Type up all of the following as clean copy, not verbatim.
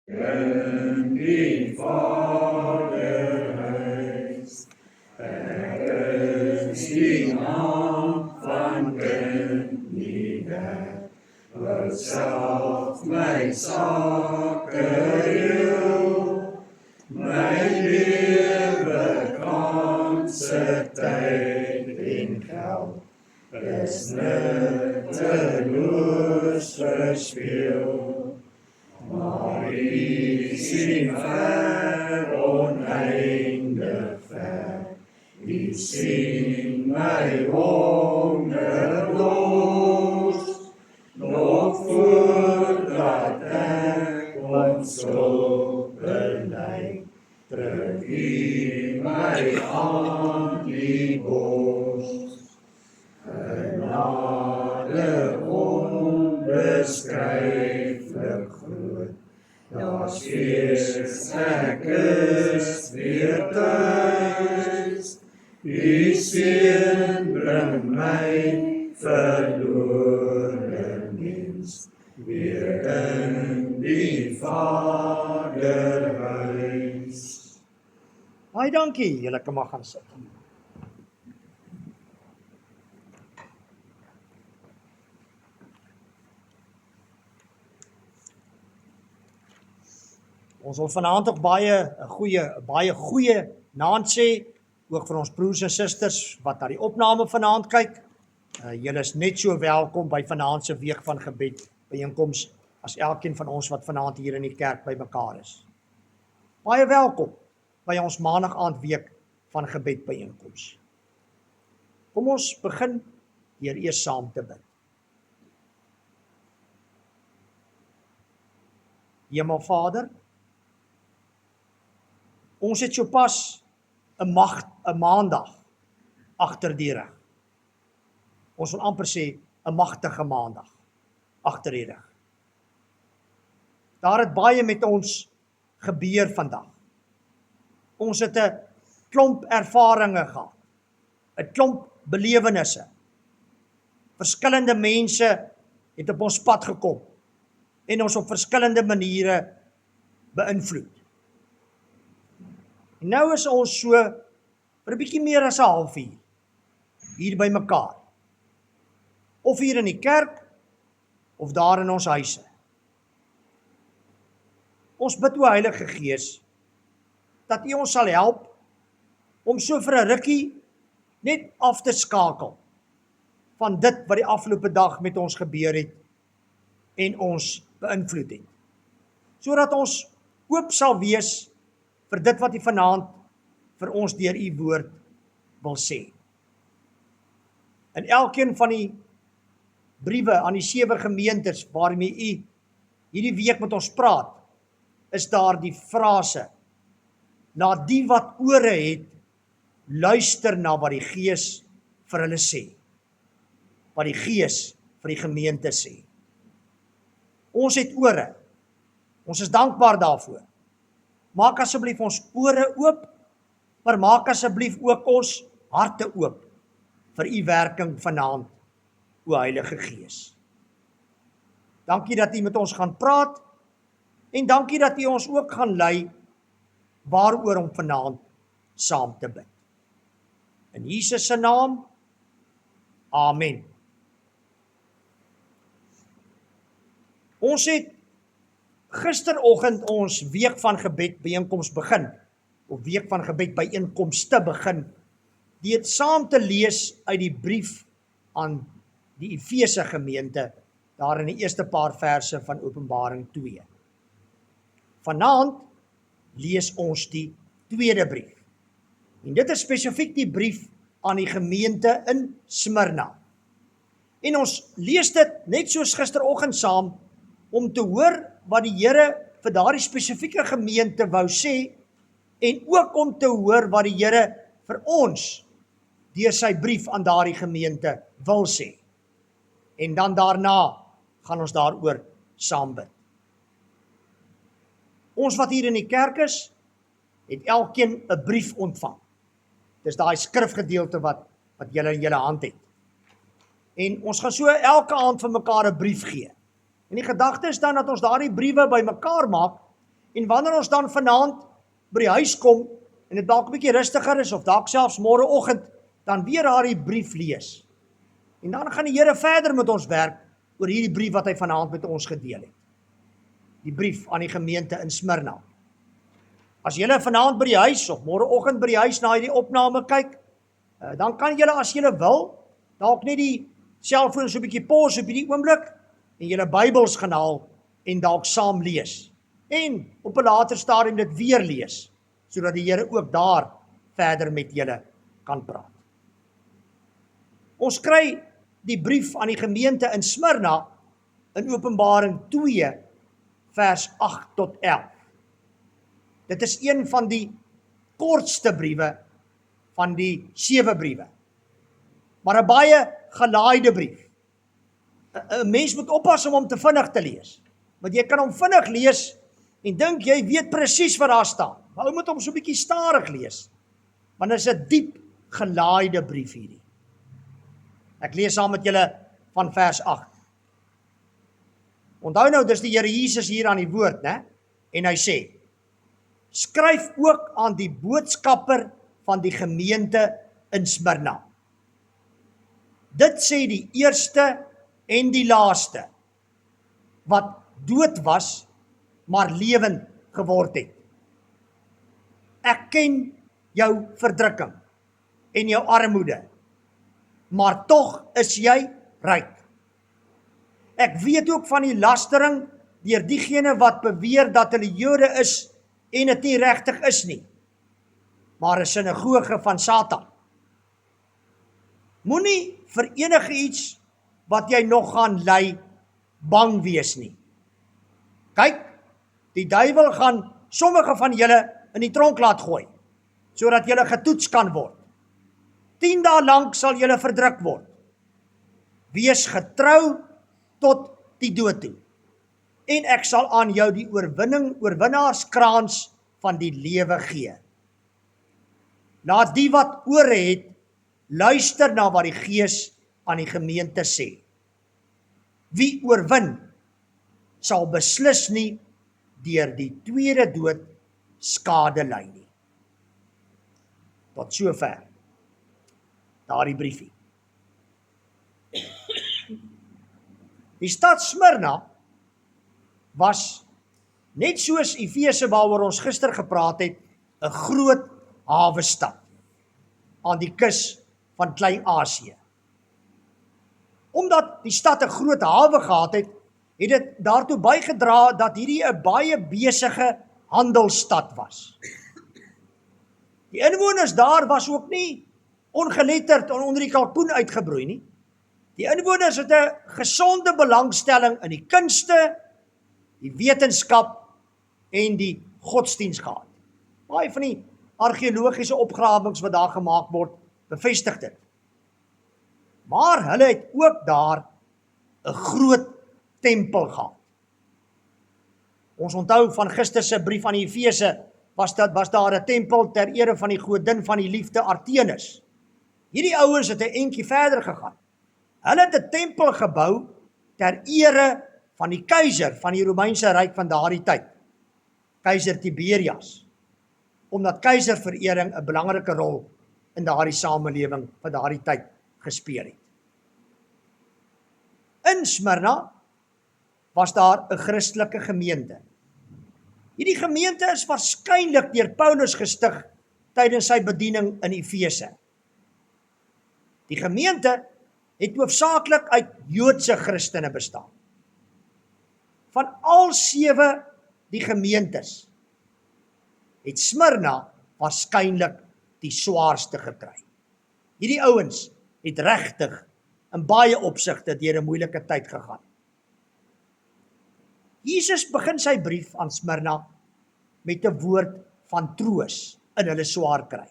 in die Vaderhuis. Er is die naam van kind nie weg, wat self my sake heel, my lewe kanse tyd en geld, is nutteloos verspeel. Maar U sien ver, oneindig ver, U sien my honger los, nog voordat ek onskuld bely, druk U my aan die bors. Genade onbeskryflik groot, daar steeds ek is weer thuis. U seën bring my verlore mens weer in die Vaderhuis. Baie dankie, julle kan maar gaan sit. Ons wil vanaand ook baie goeie naand sê, ook vir ons broers en susters wat na die opname vanaand kyk. Julle is net so welkom by vanaand se week van gebed byeenkoms as elkeen van ons wat vanaand hier in die kerk by mekaar is. Baie welkom by ons maandag aand week van gebed byeenkoms. Kom ons begin deur eers saam te bid. Hemelvader, ons het sopas 'n maandag agter die rug. Ons wil amper sê 'n magtige maandag agter die rug. Daar het baie met ons gebeur vandag. Ons het 'n klomp ervarings gehad, 'n klomp belewennisse. Verskillende mense het op ons pad gekom en ons op verskillende maniere beïnvloed. En nou is ons so vir 'n bietjie meer as 'n halfuur hier by mekaar. Of hier in die kerk, of daar in ons huise. Ons bid o Heilige Gees, dat U ons sal help om so vir 'n rukkie net af te skakel van dit wat die afgelope dag met ons gebeur het en ons beïnvloed het. Sodat ons oop sal wees vir dit wat U vanaand vir ons deur U woord wil sê. In elkeen van die briewe aan die 7 gemeentes waarmee U hierdie week met ons praat, is daar die frase: laat die wat ore het, luister na wat die Gees vir hulle sê. Wat die Gees vir die gemeente sê. Ons het ore. Ons is dankbaar daarvoor. Maak asseblief ons ore oop, maar maak asseblief ook ons harte oop vir U werking vanaand, o Heilige Gees. Dankie dat U met ons gaan praat, en dankie dat U ons ook gaan lei waaroor om vanaand saam te bid. In Jesus se naam, amen. Ons het gisteroggend ons week van gebed byeenkoms begin, of week van gebed byeenkomste begin, deur saam te lees uit die brief aan die Efese gemeente, daar in die eerste paar verse van Openbaring 2. Vanaand lees ons die tweede brief. En dit is spesifiek die brief aan die gemeente in Smyrna. En ons lees dit net soos gisteroggend saam, om te hoor wat die Here vir daardie spesifieke gemeente wou sê, en ook om te hoor wat die Here vir ons deur sy brief aan daardie gemeente wil sê. En dan daarna gaan ons daaroor saam bid. Ons wat hier in die kerk is, het elkeen 'n brief ontvang. Dis daai skrifgedeelte wat julle in julle hand het. En ons gaan so elke aand vir mekaar 'n brief gee. En die gedagte is dan dat ons daardie briewe bymekaar maak En wanneer ons dan vanaand by die huis kom, en dit dalk 'n bietjie rustiger is, of dalk selfs môreoggend, dan weer daardie brief lees. En dan gaan die Here verder met ons werk oor hierdie brief wat hy vanaand met ons gedeel het. Die brief aan die gemeente in Smyrna. As julle vanaand by die huis of môreoggend by die huis na hierdie opname kyk, dan kan julle as julle wil, dalk net die selfoon so 'n bietjie pause op hierdie oomblik en julle Bybels gaan haal en dalk saam lees. En op 'n later stadium dit weer lees, sodat die Here ook daar verder met julle kan praat. Ons kry die brief aan die gemeente in Smyrna in Openbaring 2 vers 8 tot 11. Dit is een van die kortste briewe van die 7 briewe. Maar 'n baie gelaaide brief. 'n Mens moet oppas om hom te vinnig te lees. Want jy kan hom vinnig lees en dink jy weet presies wat daar staan. Maar jy moet hom so 'n bietjie stadig lees. Want dit is 'n diep gelaaide brief hierdie. Ek lees saam met julle van vers 8. Onthou nou, dis die Here Jesus hier aan die woord, né? En hy sê: skryf ook aan die boodskapper van die gemeente in Smyrna. Dit sê die eerste en die laaste, wat dood was, maar lewend geword het. Ek ken jou verdrukking en jou armoede, maar tog is jy ryk. Ek weet ook van die lastering deur diegene wat beweer dat hulle Jode is en dit nie regtig is nie, maar 'n sinagoge van Satan. Moenie vir enige iets wat jy nog gaan ly bang wees nie. Kyk, die duiwel gaan sommige van julle in die tronk laat gooi, sodat julle getoets kan word. 10 dae lank sal julle verdruk word. Wees getrou tot die dood toe. En ek sal aan jou die oorwinnaarskrans van die lewe gee. Laat die wat ore het, luister na wat die Gees aan die gemeente sê. Wie oorwin, sal beslis nie deur die tweede dood skade ly nie. Tot sover daardie briefie. Die stad Smyrna was, net soos Efese waaroor ons gister gepraat het, 'n groot hawestad aan die kus van Klein-Asië. Omdat die stad 'n groot hawe gehad het, het dit daartoe bygedra dat hierdie 'n baie besige handelsstad was. Die inwoners daar was ook nie ongeletterd en onder die kalkoen uitgebroei nie. Die inwoners het 'n gesonde belangstelling in die kunste, die wetenskap en die godsdiens gehad. Baie van die argeologiese opgrawings wat daar gemaak word, bevestig dit. Maar hulle het ook daar 'n groot tempel gehad. Ons onthou van gister se brief aan die Efese, was daar 'n tempel ter ere van die godin van die liefde Artemis. Hierdie ouens het 'n entjie verder gegaan. Hulle het 'n tempel gebou ter ere van die keiser van die Romeinse ryk van daardie tyd, keiser Tiberias, omdat keiserverering 'n belangrike rol in daardie samelewing van daardie tyd gespeel het. In Smyrna was daar 'n Christelike gemeente. Hierdie gemeente is waarskynlik deur Paulus gestig tydens sy bediening in Efese. Die gemeente het hoofsaaklik uit Joodse Christene bestaan. Van al 7 die gemeentes het Smyrna waarskynlik die swaarste gekry. Hierdie ouens het regtig in baie opsigte deur 'n moeilike tyd gegaan. Jesus begin sy brief aan Smyrna met 'n woord van troos in hulle swaar kry.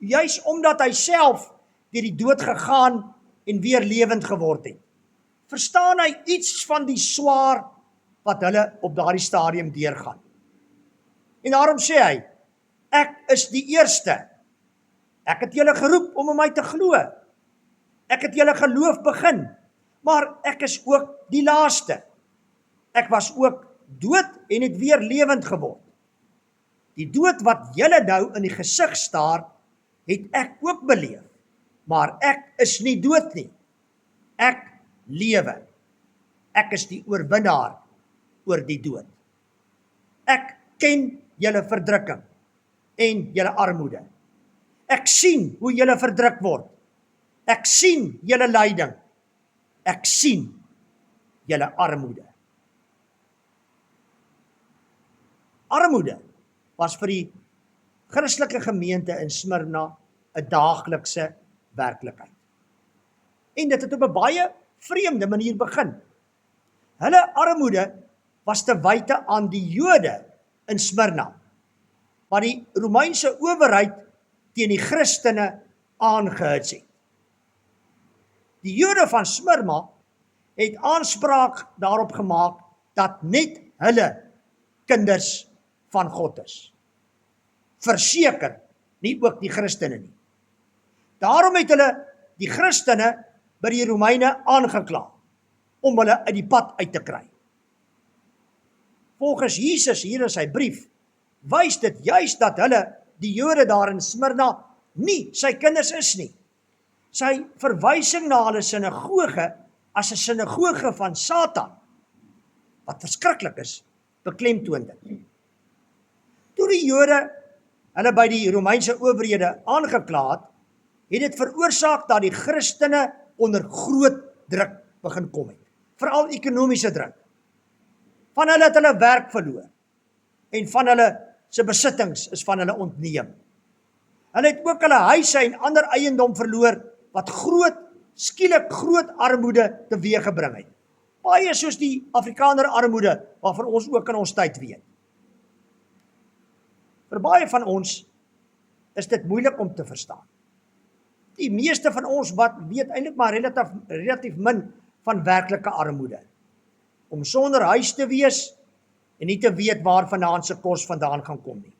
Juis omdat hy self deur die dood gegaan en weer lewend geword het, verstaan hy iets van die swaar wat hulle op daardie stadium deurgaan. En daarom sê hy, ek is die eerste. Ek het julle geroep om in my te glo. Ek het julle geloof begin, maar ek is ook die laaste. Ek was ook dood en het weer lewend geword. Die dood wat julle nou in die gesig staar, het ek ook beleef. Maar ek is nie dood nie. Ek lewe. Ek is die oorwinnaar oor die dood. Ek ken julle verdrukking en julle armoede. Ek sien hoe julle verdruk word. Ek sien julle lyding. Ek sien julle armoede. Armoede was vir die Christelike gemeente in Smyrna 'n daaglikse werklikheid. En dit het op 'n baie vreemde manier begin. Hulle armoede was te wyte aan die Jode in Smyrna, wat die Romeinse owerheid teen die Christene aangehits het. Die Jode van Smyrna het aanspraak daarop gemaak dat net hulle kinders van God is. Verseker, nie ook die Christene nie. Daarom het hulle die Christene by die Romeine aangekla om hulle uit die pad uit te kry. Volgens Jesus hier in sy brief wys dit juis dat hulle, die Jode daar in Smyrna, nie sy kinders is nie. Sy verwysing na hulle sinagoge as 'n sinagoge van Satan, wat verskriklik is, beklemtoon dit. Toe die Jode hulle by die Romeinse owerhede aangekla het dit veroorsaak dat die Christene onder groot druk begin kom het. Veral ekonomiese druk. Van hulle het hulle werk verloor en van hulle se besittings is van hulle ontneem. Hulle het ook hulle huise en ander eiendom verloor wat skielik groot armoede teweeggebring het. Baie soos die Afrikaner armoede waarvan ons ook in ons tyd weet. Vir baie van ons is dit moeilik om te verstaan. Die meeste van ons weet eintlik maar relatief min van werklike armoede. Om sonder huis te wees en nie te weet waarvandaan se kos vandaan gaan kom nie.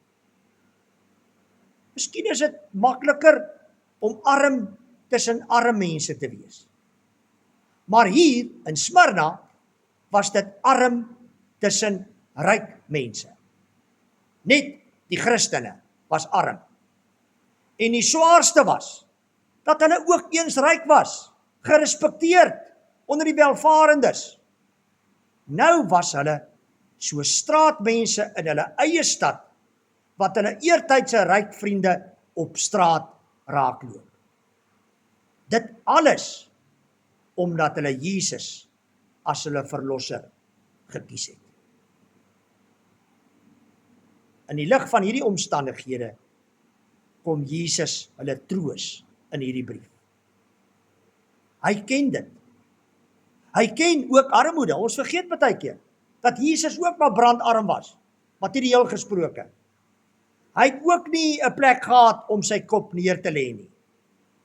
Miskien is dit makliker om arm tussen arme mense te wees. Maar hier in Smyrna was dit arm tussen ryk mense. Net die Christene was arm. En die swaarste was dat hulle ook eens ryk was, gerespekteerd onder die welvarendes. Nou was hulle so straatmense in hulle eie stad, wat hulle eertydse ryk vriende op straat raakloop. Dit alles omdat hulle Jesus as hulle verlosser gekies het. In die lig van hierdie omstandighede kom Jesus hulle troos in hierdie brief. Hy ken dit. Hy ken ook armoede. Ons vergeet baie keer dat Jesus ook maar brandarm was, materieel gesproke. Hy het ook nie 'n plek gehad om sy kop neer te lê nie.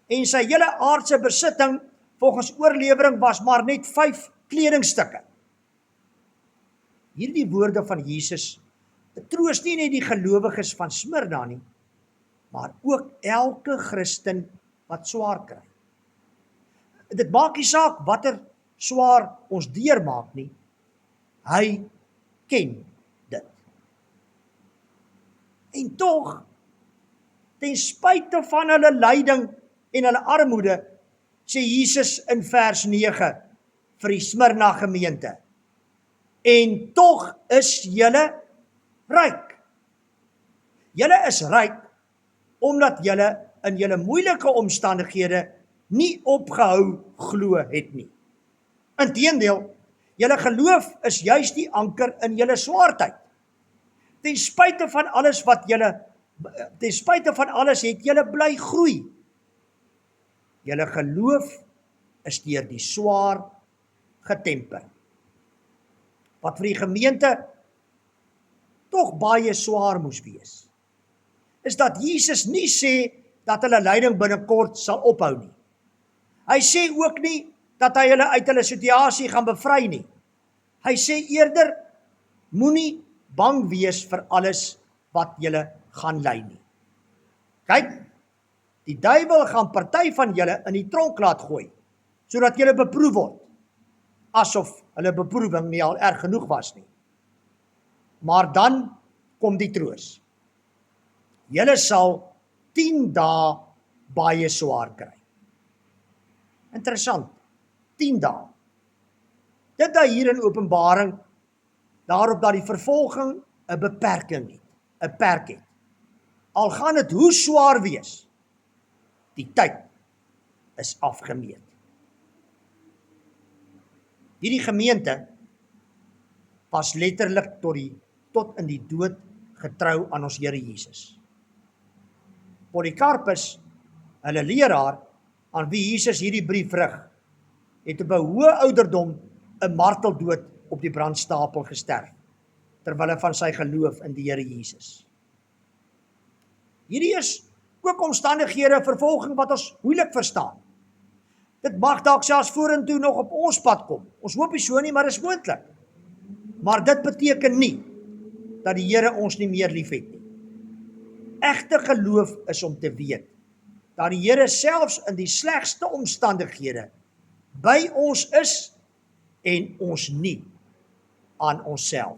En sy hele aardse besitting, volgens oorlewering, was maar net 5 kledingstukke. Hierdie woorde van Jesus troos nie net die gelowiges van Smyrna nie, maar ook elke Christen wat swaar kry. Dit maak nie saak watter swaar ons deurmaak nie, hy ken dit. En tog, ten spyte van hulle lyding en hulle armoede, sê Jesus in vers 9 vir die Smyrna gemeente, en tog is julle ryk. Julle is ryk omdat julle in julle moeilike omstandighede nie opgehou glo het nie. Inteendeel, julle geloof is juis die anker in julle swaartyd. Ten spyte van alles het julle bly groei. Julle geloof is deur die swaar getemper. Wat vir die gemeente tog baie swaar moes wees, is dat Jesus nie sê dat hulle lyding binnekort sal ophou nie. Hy sê ook nie dat hy hulle uit hulle situasie gaan bevry nie. Hy sê eerder, moenie bang wees vir alles wat julle gaan ly nie. Kyk, die duiwel gaan party van julle in die tronk laat gooi, sodat julle beproef word, asof hulle beproewing nie al erg genoeg was nie. Maar dan kom die troos. Julle sal 10 dae baie swaar kry. Interessant, 10 dae. Dit daar hier in Openbaring, daarop dat die vervolging 'n beperking het, 'n perk het. Al gaan dit hoe swaar wees, die tyd is afgemeet. Hierdie gemeente was letterlik tot in die dood getrou aan ons Here Jesus. Polycarpus, hulle leraar, aan wie Jesus hierdie brief rig, het op 'n hoë ouderdom 'n marteldood op die brandstapel gesterf, terwille van sy geloof in die Here Jesus. Hierdie is ook omstandighede, vervolging wat ons moeilik verstaan. Dit mag dalk selfs vorentoe nog op ons pad kom. Ons hoop nie so nie, maar is moontlik. Maar dit beteken nie dat die Here ons nie meer liefhet nie. Egte geloof is om te weet dat die Here selfs in die slegste omstandighede by ons is en ons nie aan onsself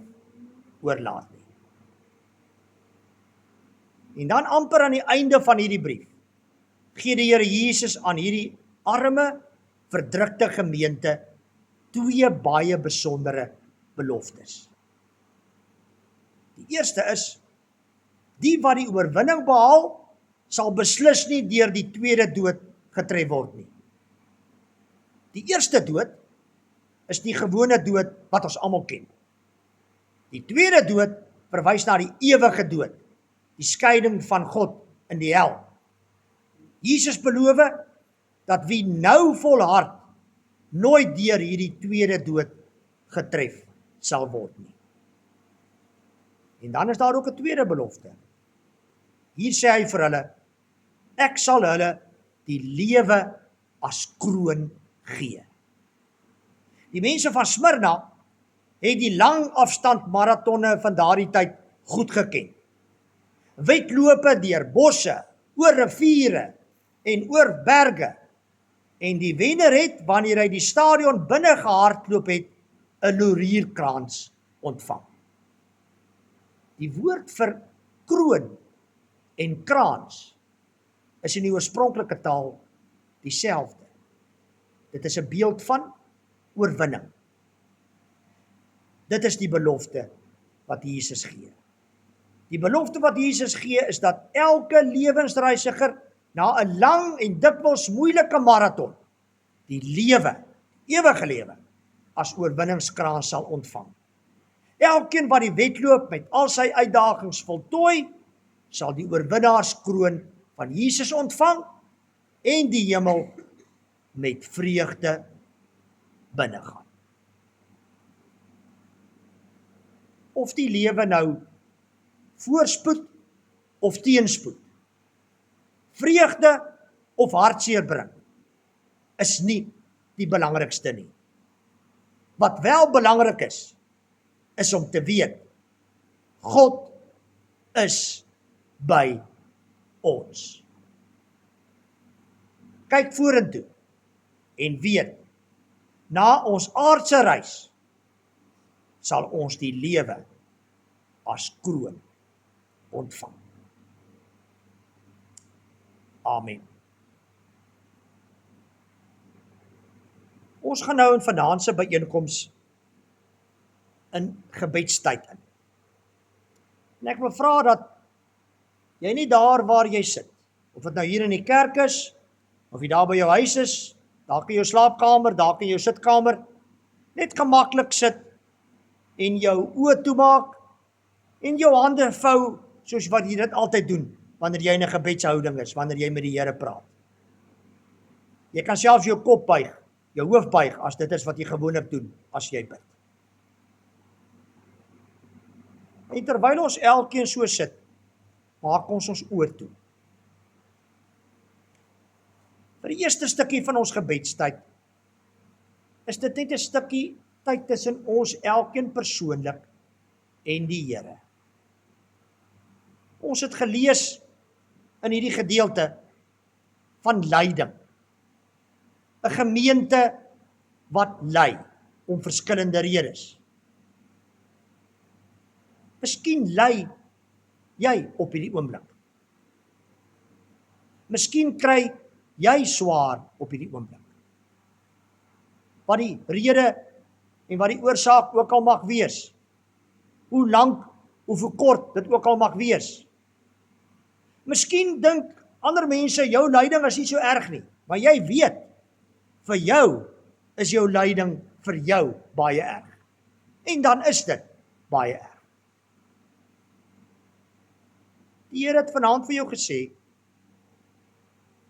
oorlaat nie. En dan amper aan die einde van hierdie brief gee die Here Jesus aan hierdie arme, verdrukte gemeente 2 baie besondere beloftes. Die eerste is, die wat die oorwinning behaal, sal beslis nie deur die tweede dood getref word nie. Die eerste dood is die gewone dood wat ons almal ken. Die tweede dood verwys na die ewige dood, die skeiding van God in die hel. Jesus beloof dat wie nou volhard nooit deur hierdie tweede dood getref sal word nie. En dan is daar ook 'n tweede belofte. Hier sê hy vir hulle, ek sal hulle die lewe as kroon gee. Die mense van Smyrna het die lang afstand maratonne van daardie tyd goed geken. Wedlope deur bosse, oor riviere en oor berge. En die wenner het, wanneer hy die stadion binne gehardloop het, 'n laurierkrans ontvang. Die woord vir kroon en krans is in die oorspronklike taal dieselfde. Dit is 'n beeld van oorwinning. Dit is die belofte wat Jesus gee. Die belofte wat Jesus gee is dat elke lewensreisiger na 'n lang en dikwels moeilike maraton die lewe, ewige lewe, as oorwinningskrans sal ontvang. Elkeen wat die wedloop met al sy uitdagings voltooi, sal die oorwinnaarskroon van Jesus ontvang en die hemel met vreugde binnegaan. Of die lewe nou voorspoed of teenspoed, vreugde of hartseer bring, is nie die belangrikste nie. Wat wel belangrik is om te weet, God is by ons. Kyk vorentoe en weet, na ons aardse reis sal ons die lewe as kroon ontvang. Amen. Ons gaan nou in vanaand se byeenkoms in gebedstyd in. En ek wil vra dat jy nie daar waar jy sit, of dit nou hier in die kerk is, of jy daar by jou huis is, dalk in jou slaapkamer, dalk in jou sitkamer, net gemaklik sit en jou oë toemaak en jou hande vou soos wat jy dit altyd doen wanneer jy in 'n gebedshouding is, wanneer jy met die Here praat. Jy kan selfs jou kop buig, jou hoof buig as dit is wat jy gewoonlik doen as jy bid. En terwyl ons elkeen so sit, maak ons oë toe. Vir die eerste stukkie van ons gebedstyd is dit net 'n stukkie tyd tussen ons elkeen persoonlik en die Here. Ons het gelees in hierdie gedeelte van lyding. 'n Gemeente wat ly om verskillende redes. Miskien ly jy op hierdie oomblik. Miskien kry jy swaar op hierdie oomblik. Wat die rede en wat die oorsaak ook al mag wees. Hoe lank of hoe kort dit ook al mag wees. Miskien dink ander mense jou lyding is nie so erg nie, maar jy weet, vir jou is jou lyding vir jou baie erg. En dan is dit baie erg. Die Here het vanaand vir jou gesê,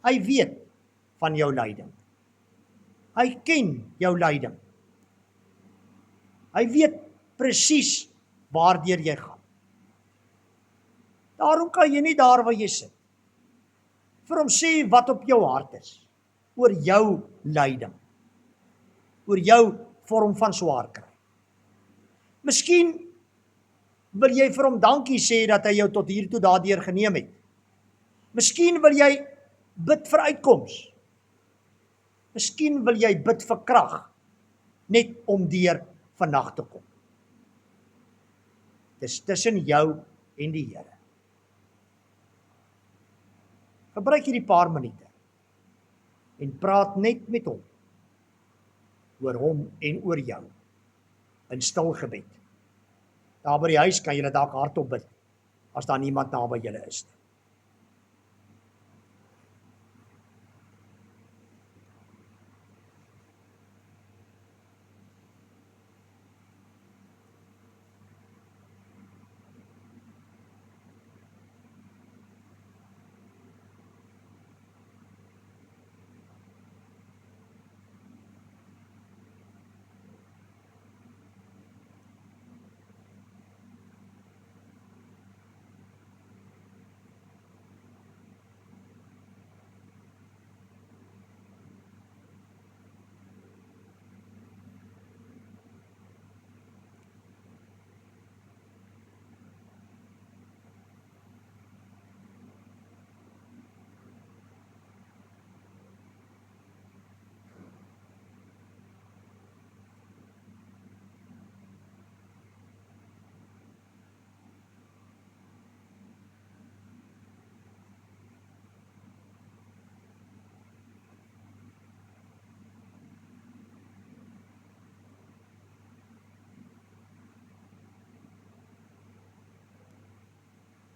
hy weet van jou lyding. Hy ken jou lyding. Hy weet presies waardeur jy gaan. Daarom kan jy nie daar waar jy sit, vir hom sê wat op jou hart is, oor jou lyding, oor jou vorm van swaar kry. Miskien wil jy vir hom dankie sê dat hy jou tot hier toe daardeur geneem het. Miskien wil jy bid vir uitkoms. Miskien wil jy bid vir krag, net om deur vannag te kom. Dis tussen jou en die Here. Gebruik hierdie paar minute en praat net met hom, oor hom en oor jou, in stil gebed. Daar by die huis kan jy dalk hardop bid, as daar niemand naby julle is nie.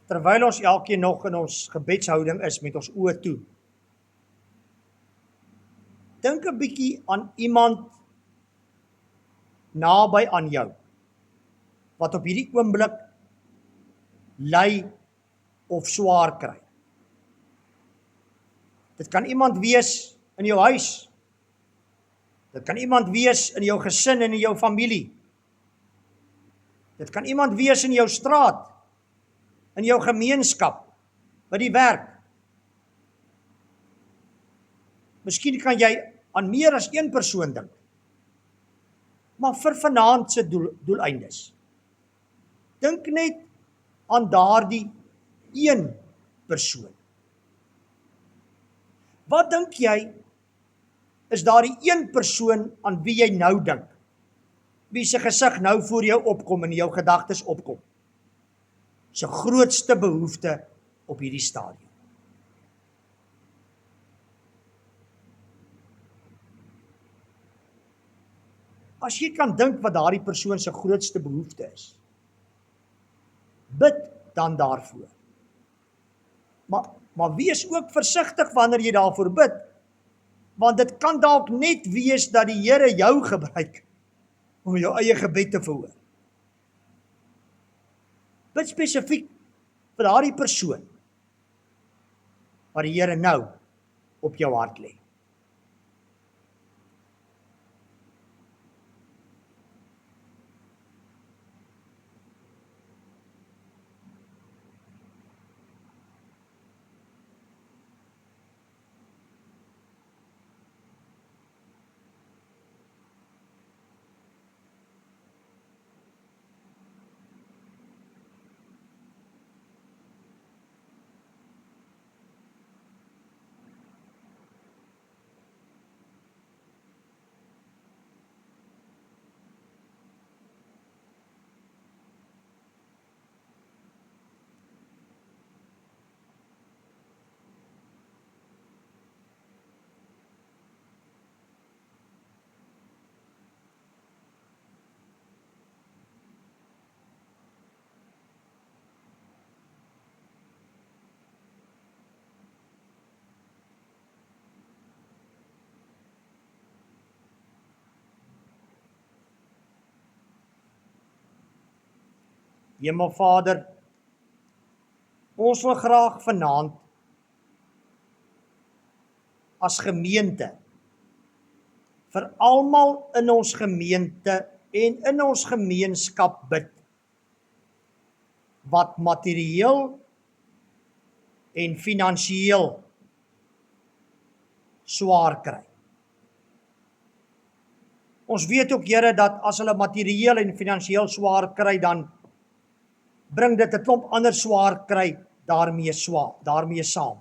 Terwyl ons elkeen nog in ons gebedshouding is met ons oë toe, dink 'n bietjie aan iemand naby aan jou, wat op hierdie oomblik ly of swaar kry. Dit kan iemand wees in jou huis, dit kan iemand wees in jou gesin en in jou familie, dit kan iemand wees in jou straat, in jou gemeenskap, by die werk. Miskien kan jy aan meer as een persoon dink, maar vir vanaand se doeleindes. Dink net aan daardie een persoon. Wat dink jy is daardie een persoon aan wie jy nou dink? Wie se gesig nou voor jou opkom en jou gedagtes opkom? Se grootste behoefte op hierdie stadium. As jy kan dink wat daardie persoon se grootste behoefte is, bid dan daarvoor. Maar wees ook versigtig wanneer jy daarvoor bid, want dit kan dalk net wees dat die Here jou gebruik om jou eie gebed te verhoor. Bid spesifiek vir daardie persoon wat die Here nou op jou hart lê. Hemelvader, ons wil graag vanaand as gemeente vir almal in ons gemeente en in ons gemeenskap bid wat materieel en finansiëel swaar kry. Ons weet ook, Here, dat as hulle materieel en finansiëel swaar kry, dan bring dit 'n klomp ander swaar kry daarmee saam.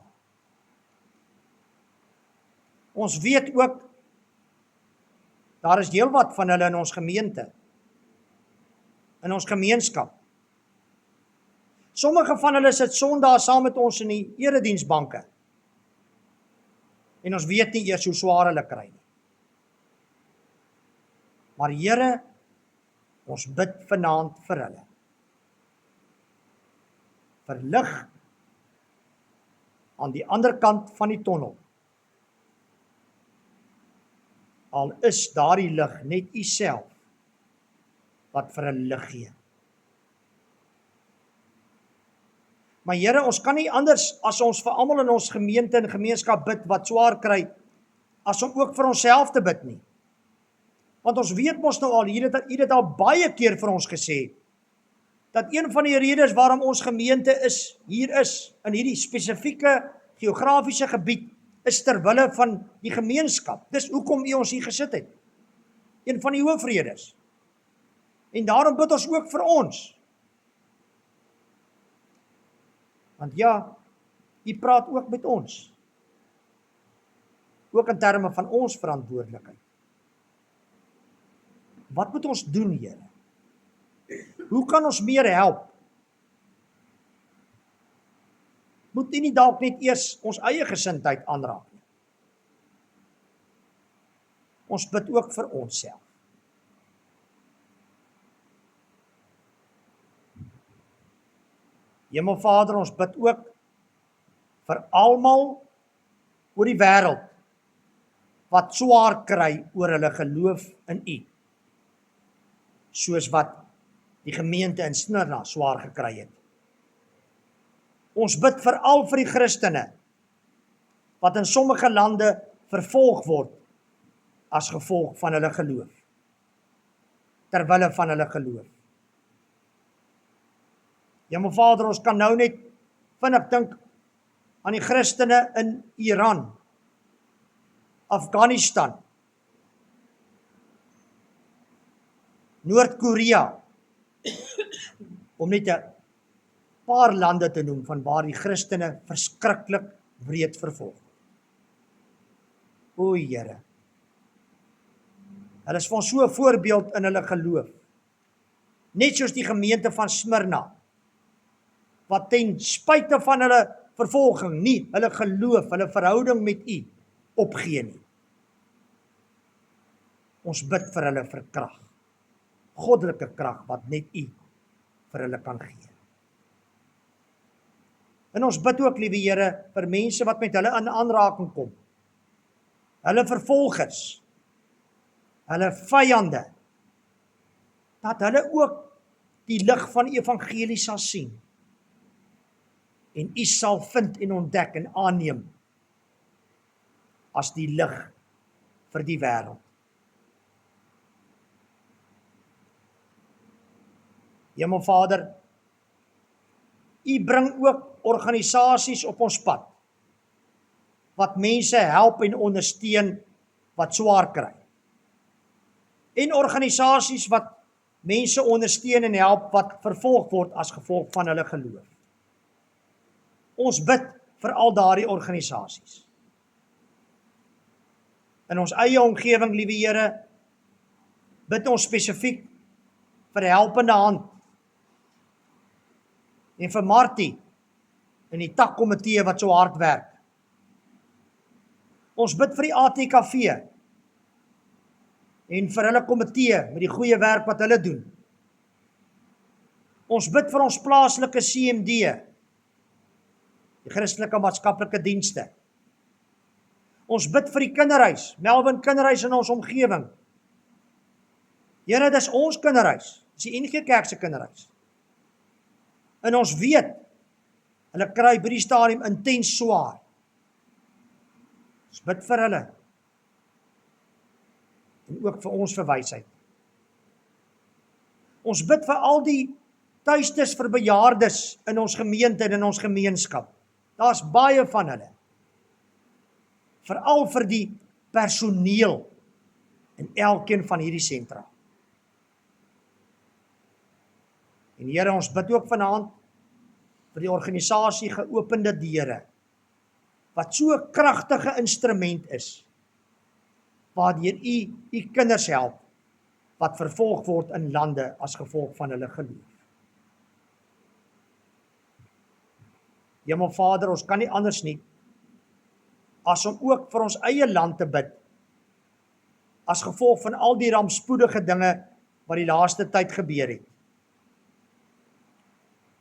Ons weet ook, daar is heelwat van hulle in ons gemeente, in ons gemeenskap. Sommige van hulle sit Sondag saam met ons in die erediensbanke. En ons weet nie eers hoe swaar hulle kry nie. Maar Here, ons bid vanaand vir hulle. Vir lig aan die ander kant van die tonnel. Al is daardie lig net U self wat vir hulle lig gee. Maar Here, ons kan nie anders as ons vir almal in ons gemeente en gemeenskap bid wat swaar kry, as om ook vir onsself te bid nie. Want ons weet mos nou al, U het dit al baie keer vir ons gesê, dat een van die redes waarom ons gemeente hier is, in hierdie spesifieke geografiese gebied, is ter wille van die gemeenskap. Dis hoekom U ons hier gesit het. Een van die hoofredes. En daarom bid ons ook vir ons. Want ja, U praat ook met ons. Ook in terme van ons verantwoordelikheid. Wat moet ons doen, Here? Hoe kan ons meer help? Moet U nie dalk net eers ons eie gesindheid aanraak nie? Ons bid ook vir onsself. Hemelvader, ons bid ook vir almal oor die wêreld wat swaar kry oor hulle geloof in U. Soos wat die gemeente in Smyrna swaar gekry het. Ons bid veral vir die Christene wat in sommige lande vervolg word as gevolg van hulle geloof. Terwille van hulle geloof. Ja, my Vader, ons kan nou net vinnig dink aan die Christene in Iran, Afghanistan, Noord-Korea, om net 'n paar lande te noem van waar die Christene verskriklik wreed vervolg. O Here, hulle is vir ons so 'n voorbeeld in hulle geloof. Net soos die gemeente van Smyrna, wat ten spyte van hulle vervolging nie hulle geloof, hulle verhouding met U opgee nie. Ons bid vir hulle vir krag, goddelike krag wat net U vir hulle kan gee. En ons bid ook, liewe Here, vir mense wat met hulle in aanraking kom. Hulle vervolgers, hulle vyande, dat hulle ook die lig van die evangelie sal sien. En U sal vind en ontdek en aanneem as die lig vir die wêreld. Hemelvader, U bring ook organisasies op ons pad, wat mense help en ondersteun wat swaar kry. En organisasies wat mense ondersteun en help wat vervolg word as gevolg van hulle geloof. Ons bid vir al daardie organisasies. In ons eie omgewing, liewe Here, bid ons spesifiek vir 'n helpende hand. En vir Martie in die takkomitee wat so hard werk. Ons bid vir die ATKV en vir hulle komitee met die goeie werk wat hulle doen. Ons bid vir ons plaaslike CMD, die Christelike Maatskaplike Dienste. Ons bid vir die kinderhuis, Melvin Kinderhuis in ons omgewing. Here, dis ons kinderhuis, dis die NG Kerk se kinderhuis. En ons weet, hulle kry by die stadium intens swaar. Ons bid vir hulle. En ook vir ons vir wysheid. Ons bid vir al die tuistes vir bejaardes in ons gemeente en in ons gemeenskap. Daar's baie van hulle. Veral vir die personeel in elkeen van hierdie sentra. En Here, ons bid ook vanaand vir die organisasie Geopende Deure, wat so 'n kragtige instrument is, waardeur u kinders help, wat vervolg word in lande as gevolg van hulle geloof. Hemelvader, ons kan nie anders nie, as om ook vir ons eie land te bid, as gevolg van al die rampspoedige dinge wat die laaste tyd gebeur het.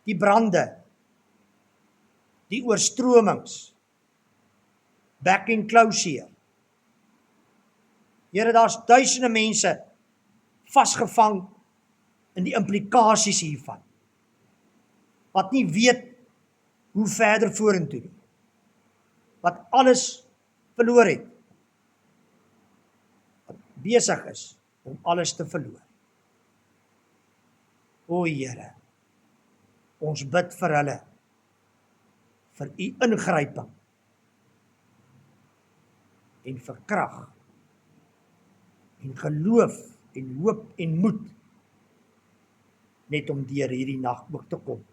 Die brande, die oorstromings, back in closure. Here, daar's duisende mense vasgevang in die implikasies hiervan, wat nie weet hoe verder vorentoe nie, wat alles verloor het, wat besig is om alles te verloor. O Here, ons bid vir hulle, vir u ingryping en vir krag en geloof en hoop en moed, net om deur hierdie nag ook te kom.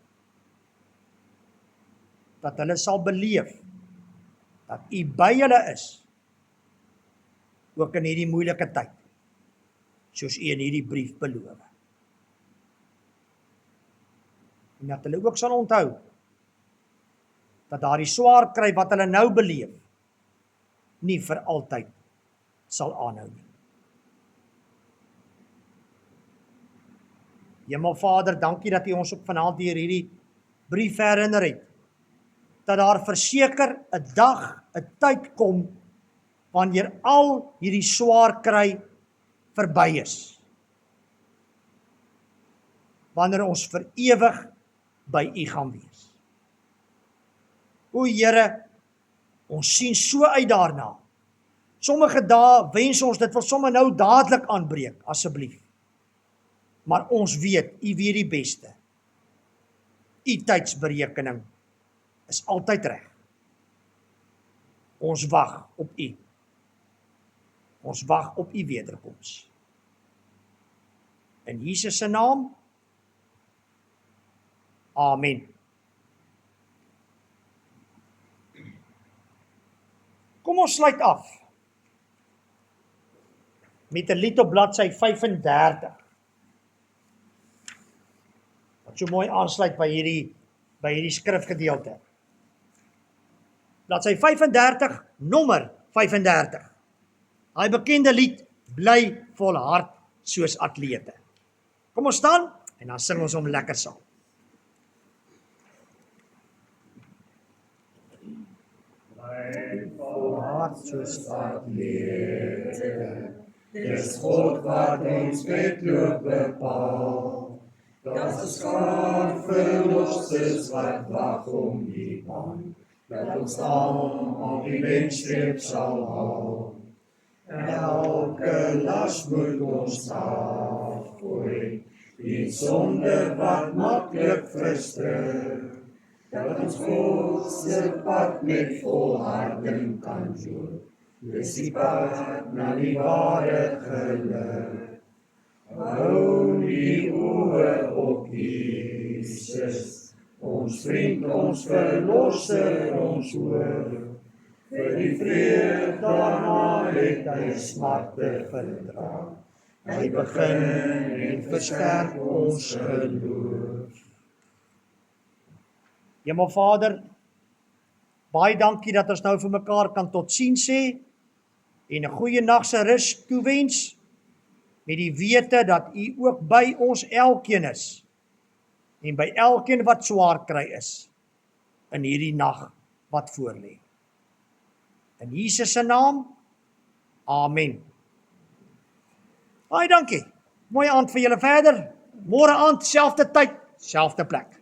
Dat hulle sal beleef dat u by hulle is, ook in hierdie moeilike tyd, soos u in hierdie brief beloof. En dat hulle ook sal onthou, dat daardie swaar kry wat hulle nou beleef, nie vir altyd sal aanhou nie. Hemelvader, dankie dat u ons ook vanaand deur hierdie brief herinner het, dat daar verseker 'n dag, 'n tyd kom, wanneer al hierdie swaar kry verby is. Wanneer ons vir ewig by u gaan wees. O Here, ons sien so uit daarna. Sommige dae wens ons dit wil sommer nou dadelik aanbreek, asseblief. Maar ons weet, u weet die beste. U tydsberekening is altyd reg. Ons wag op u. Ons wag op u wederkoms. In Jesus se naam. Amen. Kom ons sluit af met 'n lied op bladsy 35. Wat so mooi aansluit by hierdie skrifgedeelte. Bladsy 35, nommer 35. Daai bekende lied, bly volhard soos atlete. Kom ons staan en dan sing ons hom lekker saam. Volhard soos atlete, dis God wat ons wedloop bepaal. Dat is skaar verlossers wat wag om die baan, dat ons aan die wenstreep sal haal. Elke las moet ons afgooi, die sonde wat maklik frustreer, dat ons God se pad met volharding kan loop. Dis die pad na die ware geluk. Hou die oë op Jesus, ons vriend, ons verlosser, ons oor. Vir die vrede daarna het hy smarte verdra. Hy begin en versterk ons geloof. Hemelvader, baie dankie dat ons nou vir mekaar kan totsiens sê en 'n goeie nag se rus toewens, met die wete dat u ook by ons elkeen is en by elkeen wat swaar kry is in hierdie nag wat voorlê. In Jesus se naam, amen. Baie dankie. Mooi aand vir julle verder. Môre aand, selfde tyd, selfde plek.